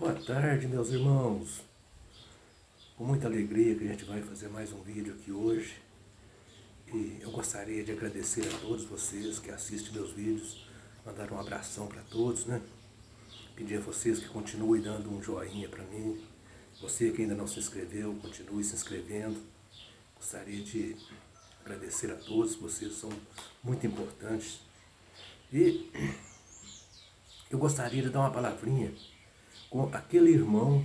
Boa tarde, meus irmãos. Com muita alegria que a gente vai fazer mais um vídeo aqui hoje. E eu gostaria de agradecer a todos vocês que assistem meus vídeos, mandar um abração para todos, né? Pedir a vocês que continuem dando um joinha para mim. Você que ainda não se inscreveu, continue se inscrevendo. Gostaria de agradecer a todos, vocês são muito importantes. E eu gostaria de dar uma palavrinha com aquele irmão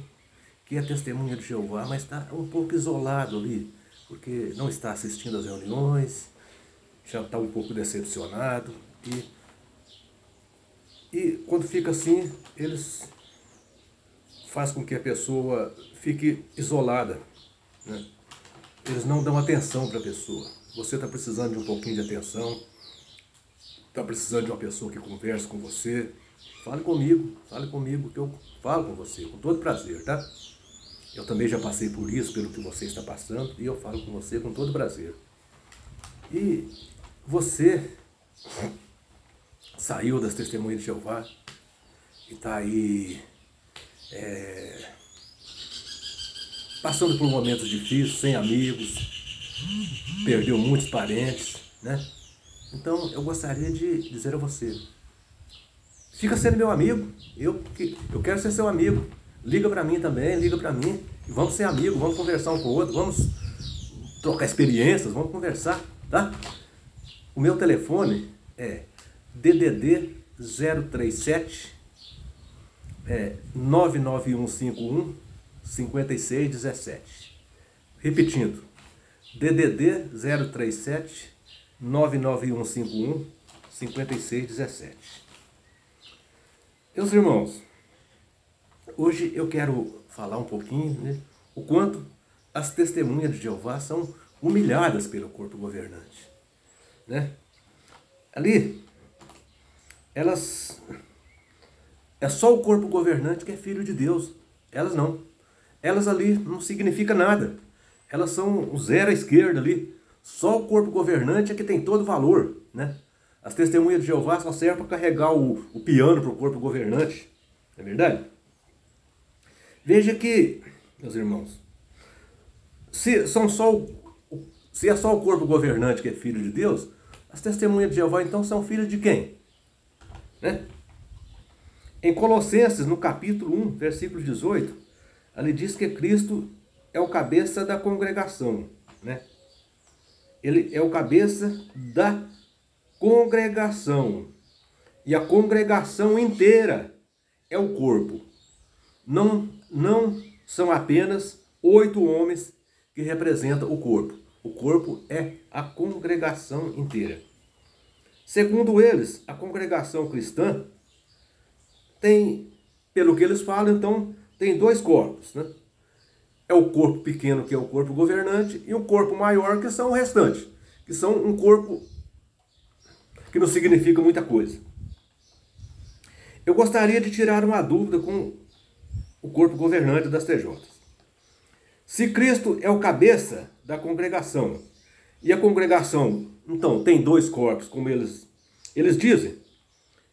que é testemunha de Jeová, mas está um pouco isolado ali, porque não está assistindo às reuniões, já está um pouco decepcionado, e quando fica assim, eles fazem com que a pessoa fique isolada, né? Eles não dão atenção para a pessoa. Você está precisando de um pouquinho de atenção, está precisando de uma pessoa que converse com você, fale comigo que eu falo com você, com todo prazer, tá? Eu também já passei por isso, pelo que você está passando, e eu falo com você com todo prazer. E você saiu das testemunhas de Jeová e está aí passando por momentos difíceis, sem amigos, perdeu muitos parentes, né? Então eu gostaria de dizer a você, fica sendo meu amigo, eu quero ser seu amigo. Liga para mim também, liga para mim. E vamos ser amigos, vamos conversar um com o outro, vamos trocar experiências, vamos conversar, tá? O meu telefone é DDD 037 99151 5617. Repetindo, DDD 037 99151 5617. Meus irmãos, hoje eu quero falar um pouquinho, né, o quanto as testemunhas de Jeová são humilhadas pelo corpo governante, né? Ali, elas... é só o corpo governante que é filho de Deus. Elas não. Elas ali não significam nada. Elas são um zero à esquerda ali. Só o corpo governante é que tem todo valor, né? As testemunhas de Jeová só servem para carregar o piano para o corpo governante. Não é verdade? Veja que, meus irmãos, se é só o corpo governante que é filho de Deus, as testemunhas de Jeová então são filhas de quem? Né? Em Colossenses, no capítulo 1, versículo 18, ali diz que Cristo é o cabeça da congregação, né? Ele é o cabeça da congregação. E a congregação inteira é o corpo. Não são apenas 8 homens que representam o corpo. O corpo é a congregação inteira. Segundo eles, a congregação cristã tem, pelo que eles falam, então, tem 2 corpos, né? É o corpo pequeno, que é o corpo governante, e um corpo maior, que são o restante, que são um corpo que não significa muita coisa. Eu gostaria de tirar uma dúvida com o corpo governante das TJs. Se Cristo é o cabeça da congregação, e a congregação, então, tem 2 corpos, como eles dizem,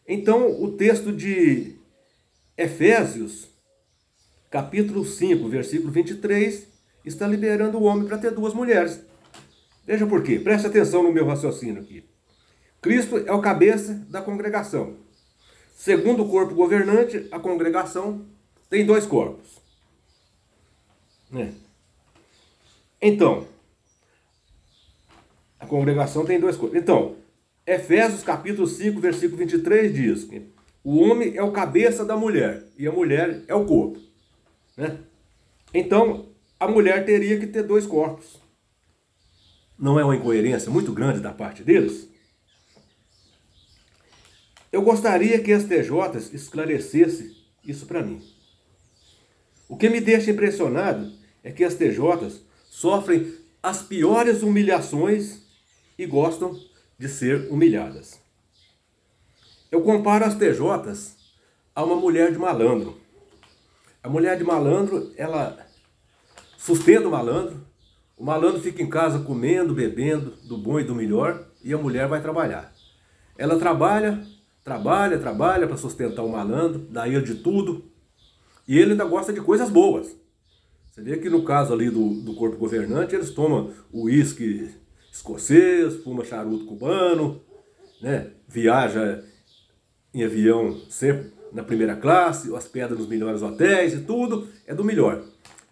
então o texto de Efésios, capítulo 5, versículo 23, está liberando o homem para ter 2 mulheres. Veja por quê, preste atenção no meu raciocínio aqui. Cristo é o cabeça da congregação. Segundo o corpo governante, a congregação tem 2 corpos, né? Então, a congregação tem 2 corpos. Então, Efésios capítulo 5, versículo 23 diz que o homem é o cabeça da mulher e a mulher é o corpo, né? Então, a mulher teria que ter 2 corpos. Não é uma incoerência muito grande da parte deles? Eu gostaria que as TJs esclarecessem isso para mim. O que me deixa impressionado é que as TJs sofrem as piores humilhações e gostam de ser humilhadas. Eu comparo as TJs a uma mulher de malandro. A mulher de malandro, ela sustenta o malandro fica em casa comendo, bebendo do bom e do melhor, e a mulher vai trabalhar. Ela trabalha para sustentar o malandro, dá ele de tudo, E ele ainda gosta de coisas boas. Você vê que no caso ali do corpo governante, eles tomam uísque escocês, fuma charuto cubano, né? Viaja em avião sempre na primeira classe, hospeda nos melhores hotéis e tudo é do melhor.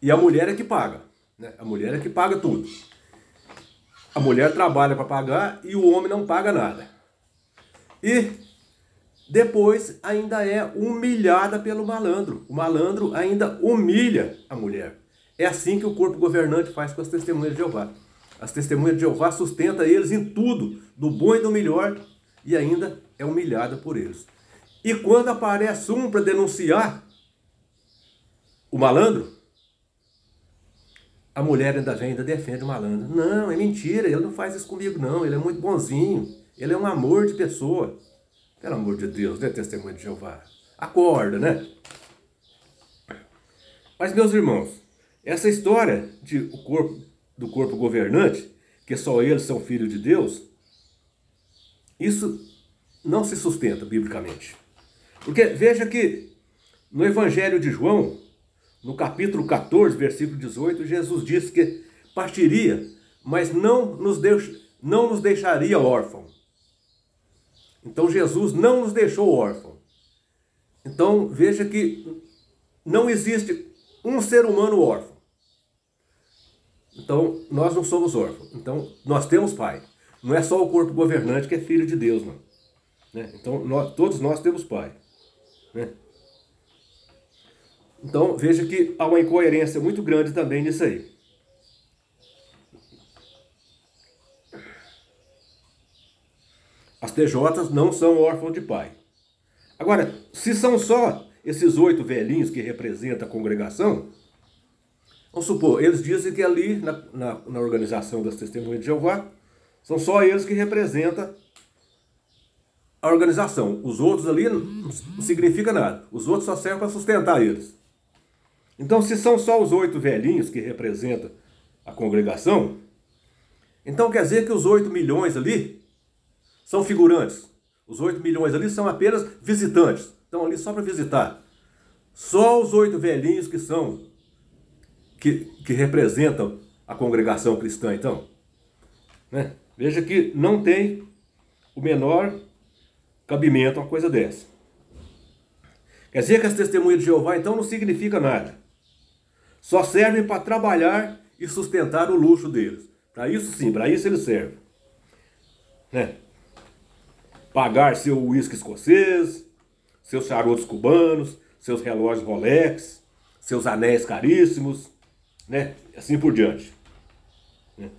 E a mulher é que paga, né? A mulher é que paga tudo. A mulher trabalha para pagar e o homem não paga nada. E depois ainda é humilhada pelo malandro. O malandro ainda humilha a mulher. É assim que o corpo governante faz com as testemunhas de Jeová. As testemunhas de Jeová sustentam eles em tudo, do bom e do melhor, e ainda é humilhada por eles. E quando aparece um para denunciar o malandro, a mulher ainda vem, ainda defende o malandro. Não, é mentira, ele não faz isso comigo não, ele é muito bonzinho, ele é um amor de pessoa. Pelo amor de Deus, né, testemunha de Jeová? Acorda, né? Mas, meus irmãos, essa história do corpo governante, que só eles são filhos de Deus, isso não se sustenta biblicamente. Porque veja que no Evangelho de João, no capítulo 14, versículo 18, Jesus disse que partiria, mas não nos deixaria órfãos. Então Jesus não nos deixou órfãos. Então veja que não existe um ser humano órfão. Então nós não somos órfãos. Então nós temos pai. Não é só o corpo governante que é filho de Deus, não. Né? Então todos nós temos pai. Né? Então veja que há uma incoerência muito grande também nisso aí. As TJs não são órfãos de pai. Agora, se são só esses 8 velhinhos que representam a congregação, vamos supor, eles dizem que ali na organização das Testemunhas de Jeová, são só eles que representam a organização. Os outros ali não significa nada. Os outros só servem para sustentar eles. Então, se são só os 8 velhinhos que representam a congregação, então quer dizer que os 8 milhões ali são figurantes. Os 8 milhões ali são apenas visitantes. Estão ali só para visitar. Só os 8 velhinhos que representam a congregação cristã, então. Né? Veja que não tem o menor cabimento uma coisa dessa. Quer dizer que as testemunhas de Jeová, então, não significa nada. Só servem para trabalhar e sustentar o luxo deles. Para isso sim, para isso eles servem. Né? Pagar seu uísque escocês, seus charutos cubanos, seus relógios Rolex, seus anéis caríssimos, né? Assim por diante. Né?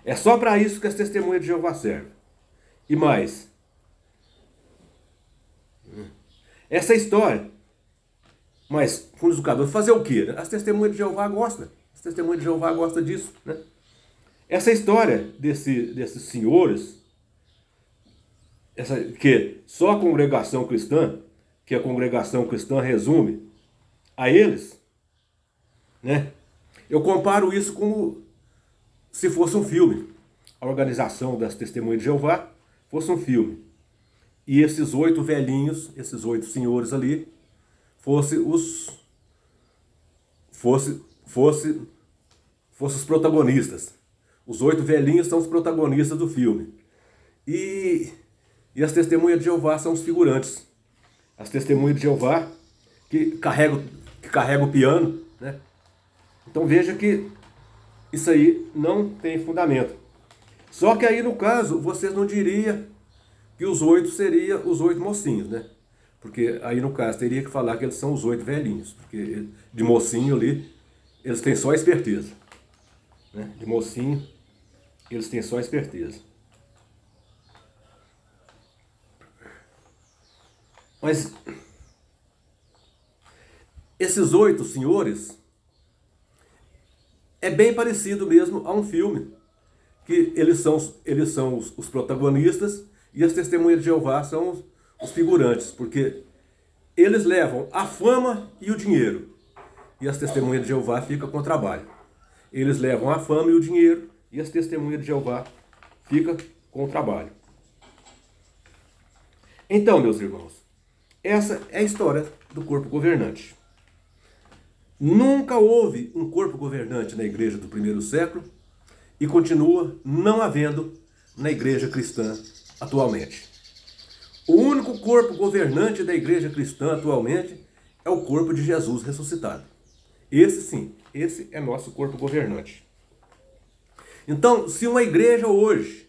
É só para isso que as testemunhas de Jeová servem. E mais. Essa história. Mas, com os educadores, fazer o quê? As testemunhas de Jeová gostam. As testemunhas de Jeová gostam disso, né? Essa história desses senhores, que só a congregação cristã, que a congregação cristã resume a eles, né? Eu comparo isso como se fosse um filme. A organização das Testemunhas de Jeová fosse um filme. E esses 8 velhinhos, esses 8 senhores ali, fossem os protagonistas. Os 8 velhinhos são os protagonistas do filme. E as testemunhas de Jeová são os figurantes. As testemunhas de Jeová que carregam o piano, né? Então veja que isso aí não tem fundamento. Só que aí no caso, vocês não diriam que os 8 seriam os 8 mocinhos, né? Porque aí no caso teria que falar que eles são os 8 velhinhos. Porque de mocinho ali, eles têm só a esperteza. Né? De mocinho, eles têm só a esperteza. Mas esses 8 senhores é bem parecido mesmo a um filme. Que eles são os protagonistas e as testemunhas de Jeová são os figurantes. Porque eles levam a fama e o dinheiro. E as testemunhas de Jeová ficam com o trabalho. Eles levam a fama e o dinheiro, e as testemunhas de Jeová ficam com o trabalho. Então, meus irmãos, essa é a história do corpo governante. Nunca houve um corpo governante na igreja do primeiro século e continua não havendo na igreja cristã atualmente. O único corpo governante da igreja cristã atualmente é o corpo de Jesus ressuscitado. Esse sim, esse é nosso corpo governante. Então, se uma igreja hoje,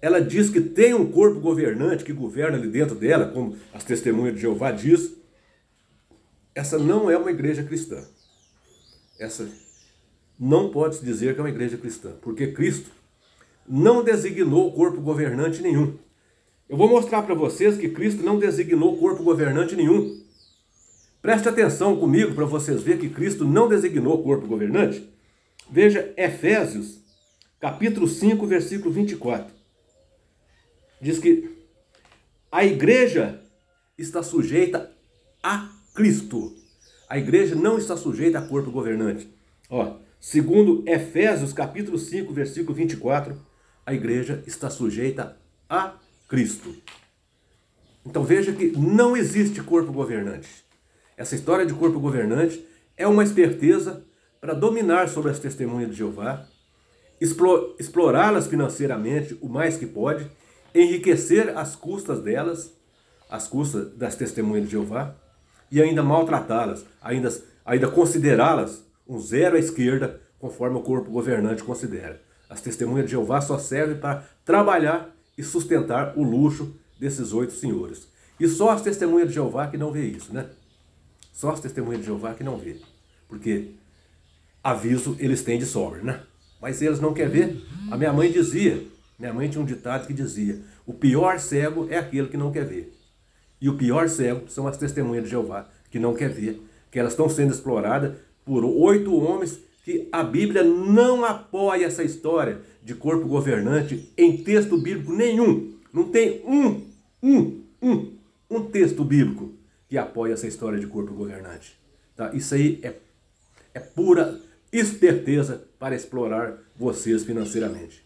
ela diz que tem um corpo governante que governa ali dentro dela, como as testemunhas de Jeová diz, essa não é uma igreja cristã. Essa não pode se dizer que é uma igreja cristã, porque Cristo não designou corpo governante nenhum. Eu vou mostrar para vocês que Cristo não designou corpo governante nenhum. Preste atenção comigo para vocês verem que Cristo não designou corpo governante. Veja Efésios, capítulo 5, versículo 24. Diz que a igreja está sujeita a Cristo. A igreja não está sujeita a corpo governante. Segundo Efésios, capítulo 5, versículo 24, a igreja está sujeita a Cristo. Então veja que não existe corpo governante. Essa história de corpo governante é uma esperteza para dominar sobre as testemunhas de Jeová, explorá-las financeiramente o mais que pode, enriquecer às custas delas, às custas das testemunhas de Jeová, e ainda maltratá-las, ainda considerá-las um zero à esquerda, conforme o corpo governante considera. As testemunhas de Jeová só servem para trabalhar e sustentar o luxo desses 8 senhores. E só as testemunhas de Jeová que não vê isso, né? Só as testemunhas de Jeová que não vê. Porque aviso eles têm de sobra, né? Mas eles não querem ver. A minha mãe tinha um ditado que dizia: o pior cego é aquele que não quer ver. E o pior cego são as testemunhas de Jeová, que não quer ver, que elas estão sendo exploradas por 8 homens que a Bíblia não apoia essa história de corpo governante em texto bíblico nenhum. Não tem um texto bíblico que apoia essa história de corpo governante. Tá? Isso aí é pura esperteza para explorar vocês financeiramente.